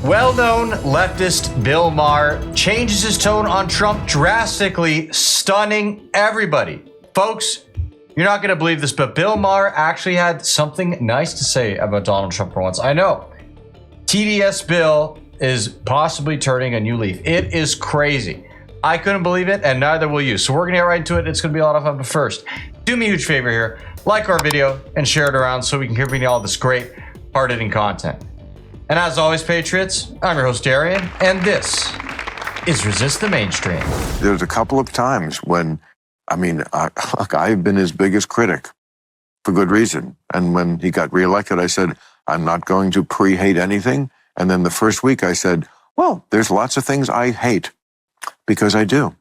Well-known leftist Bill Maher changes his tone on Trump drastically, stunning everybody. Folks, you're not going to believe this, but Bill Maher actually had something nice to say about Donald Trump for once. I know. TDS Bill is possibly turning a new leaf. It is crazy. I couldn't believe it, and neither will you. So we're going to get right into it. It's going to be a lot of fun. But first, do me a huge favor here. Like our video and share it around so we can keep bringing you all this great, hard-hitting content. And as always, Patriots, I'm your host, Darian, and this is Resist the Mainstream. There's a couple of times when, look, I've been his biggest critic for good reason. And when he got reelected, I said, I'm not going to pre-hate anything. And then the first week I said, well, there's lots of things I hate because I do.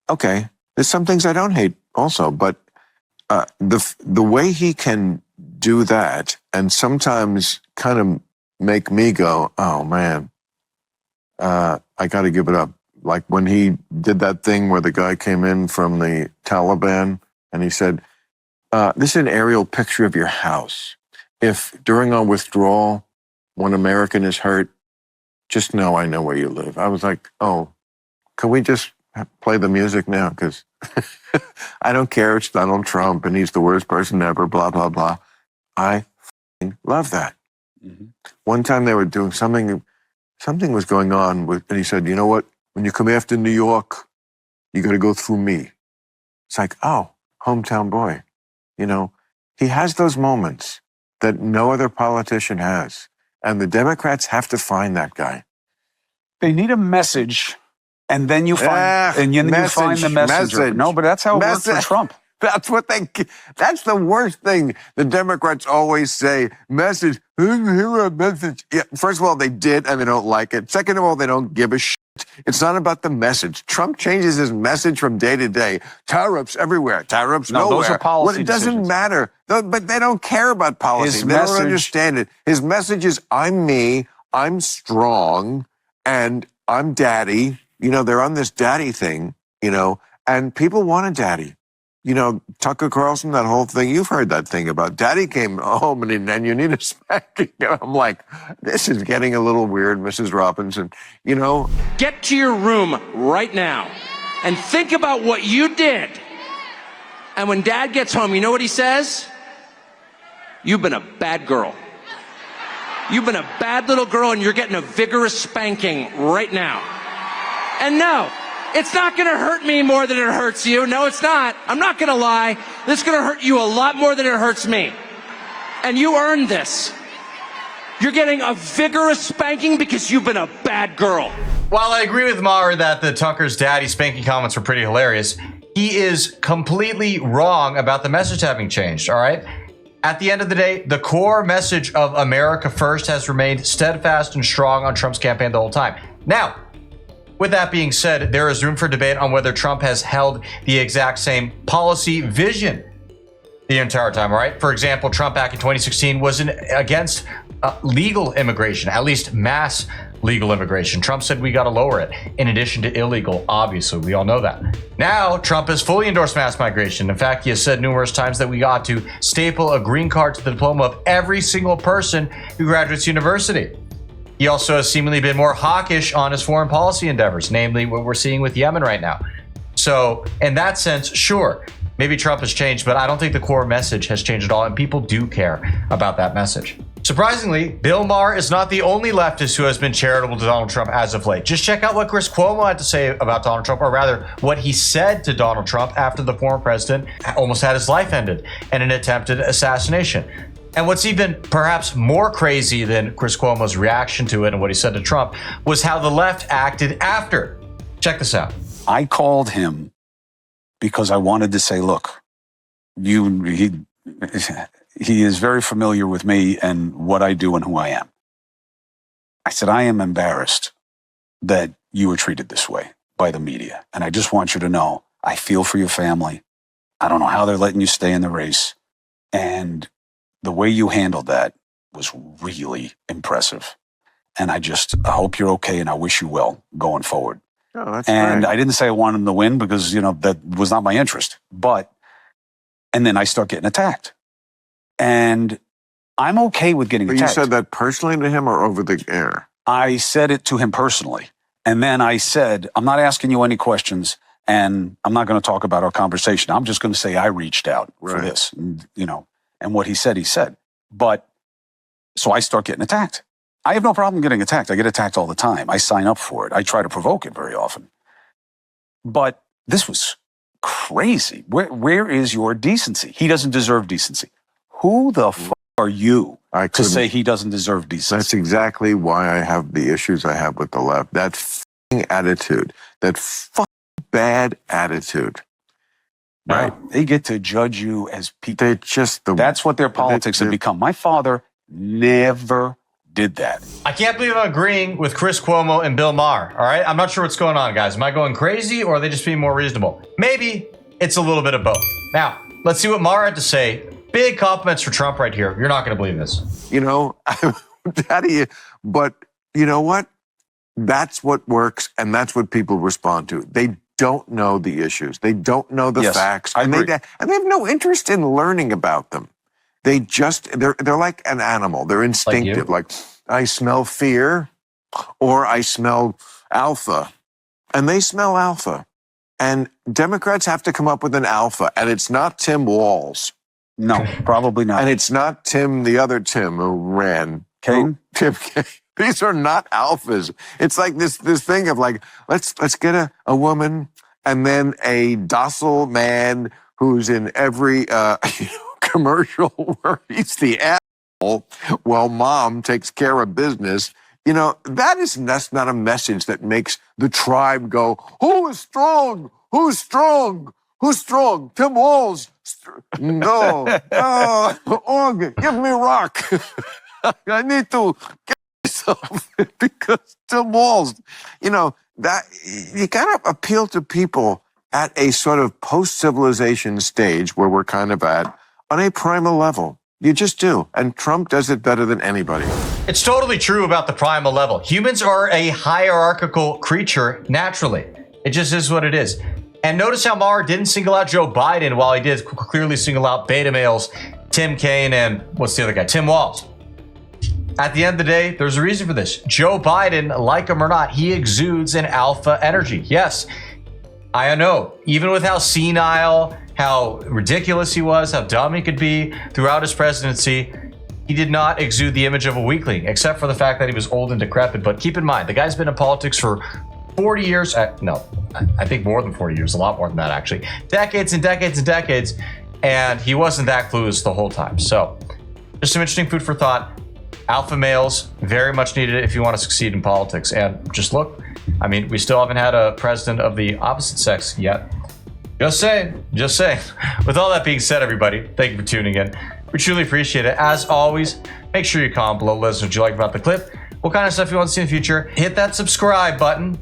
Okay, there's some things I don't hate also, but the way he can do that and sometimes kind of make me go, oh man, I got to give it up. Like when he did that thing where the guy came in from the Taliban and he said, this is an aerial picture of your house. If during our withdrawal, one American is hurt, just know I know where you live. I was like, oh, can we just play the music now? Because I don't care. It's Donald Trump and he's the worst person ever, blah, blah, blah. I love that. Mm-hmm. One time they were doing something was going on with, and he said, you know what? When you come after New York, you got to go through me. It's like, oh, hometown boy. You know, he has those moments that no other politician has. And the Democrats have to find that guy. They need a message, and then you find, you find the messenger. No, but that's how it works for Trump. That's the worst thing. The Democrats always say, message, here a message. Yeah, first of all, they did, and they don't like it. Second of all, they don't give a shit. It's not about the message. Trump changes his message from day to day. Tariffs everywhere. Tariffs nowhere. Those are policy It doesn't decisions. matter. But they don't care about policy. They don't understand it. His message is, I'm me, I'm strong, and I'm daddy. You know, they're on this daddy thing, you know, and people want a daddy. You know, Tucker Carlson, that whole thing, you've heard that thing about daddy came home and you need a spanking. I'm like, this is getting a little weird, Mrs. Robinson, you know. Get to your room right now and think about what you did. And when dad gets home, you know what he says? You've been a bad girl. You've been a bad little girl and you're getting a vigorous spanking right now. And no, it's not going to hurt me more than it hurts you. No, it's not. I'm not going to lie. This is going to hurt you a lot more than it hurts me. And you earned this. You're getting a vigorous spanking because you've been a bad girl. While I agree with Maher that the Tucker's daddy spanking comments were pretty hilarious, he is completely wrong about the message having changed, all right? At the end of the day, the core message of America First has remained steadfast and strong on Trump's campaign the whole time. Now, with that being said, there is room for debate on whether Trump has held the exact same policy vision the entire time, all right? For example, Trump back in 2016 was against legal immigration, at least mass legal immigration. Trump said we got to lower it, in addition to illegal, obviously. We all know that. Now, Trump has fully endorsed mass migration. In fact, he has said numerous times that we got to staple a green card to the diploma of every single person who graduates university. He also has seemingly been more hawkish on his foreign policy endeavors, namely what we're seeing with Yemen right now. So in that sense, sure, maybe Trump has changed, but I don't think the core message has changed at all, and people do care about that message. Surprisingly, Bill Maher is not the only leftist who has been charitable to Donald Trump as of late. Just check out what Chris Cuomo had to say about Donald Trump, or rather, what he said to Donald Trump after the former president almost had his life ended in an attempted assassination. And what's even perhaps more crazy than Chris Cuomo's reaction to it and what he said to Trump was how the left acted after. Check this out. I called him because I wanted to say, look, he is very familiar with me and what I do and who I am. I said, I am embarrassed that you were treated this way by the media. And I just want you to know, I feel for your family. I don't know how they're letting you stay in the race. And the way you handled that was really impressive. And I hope you're okay and I wish you well going forward. Oh, that's and great. I didn't say I wanted him to win because, that was not my interest. And then I start getting attacked. And I'm okay with getting But attacked. you said that personally to him or over the air? I said it to him personally. And then I said, I'm not asking you any questions, and I'm not going to talk about our conversation. I'm just going to say I reached out for this, and, and what he said. But so I start getting attacked. I have no problem getting attacked. I get attacked all the time. I sign up for it. I try to provoke it very often. But this was crazy. Where is your decency? He doesn't deserve decency. Who the fuck are you to say he doesn't deserve decency? That's exactly why I have the issues I have with the left. That f***ing attitude, that f***ing bad attitude. Right? They get to judge you as people. They're just That's what their politics have become. My father never did that. I can't believe I'm agreeing with Chris Cuomo and Bill Maher, all right? I'm not sure what's going on, guys. Am I going crazy, or are they just being more reasonable? Maybe it's a little bit of both. Now, let's see what Maher had to say. Big compliments for Trump right here. You're not going to believe this. Daddy, but you know what? That's what works, and that's what people respond to. They don't know the issues. They don't know the facts. I agree. And they have no interest in learning about them. They're like an animal. They're instinctive. Like I smell fear or I smell alpha. And they smell alpha. And Democrats have to come up with an alpha. And it's not Tim Walz. No, probably not. And it's not the other Tim who ran. Kane? Tim Kane. These are not alphas. It's like this thing of like, let's get a woman and then a docile man who's in every commercial where he's the asshole while mom takes care of business. That's not a message that makes the tribe go, who is strong? Who's strong? Who's strong? Tim Walz. No. Og, give me rock. I need to get myself because Tim Walz, that you got to appeal to people at a sort of post-civilization stage where we're kind of at on a primal level. You just do. And Trump does it better than anybody. It's totally true about the primal level. Humans are a hierarchical creature naturally. It just is what it is. And notice how Maher didn't single out Joe Biden while he did clearly single out beta males, Tim Kaine, and what's the other guy? Tim Walz. At the end of the day, there's a reason for this. Joe Biden, like him or not, he exudes an alpha energy. Yes, I know. Even with how senile, how ridiculous he was, how dumb he could be throughout his presidency, he did not exude the image of a weakling, except for the fact that he was old and decrepit. But keep in mind, the guy's been in politics for 40 years. No, I think more than 40 years, a lot more than that, actually. Decades and decades and decades. And he wasn't that clueless the whole time. So just some interesting food for thought. Alpha males, very much needed if you want to succeed in politics. And just look, we still haven't had a president of the opposite sex yet. Just saying. With all that being said, everybody, thank you for tuning in. We truly appreciate it. As always, make sure you comment below, let us know what you like about the clip, what kind of stuff you want to see in the future. Hit that subscribe button,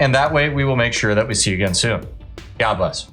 and that way we will make sure that we see you again soon. God bless.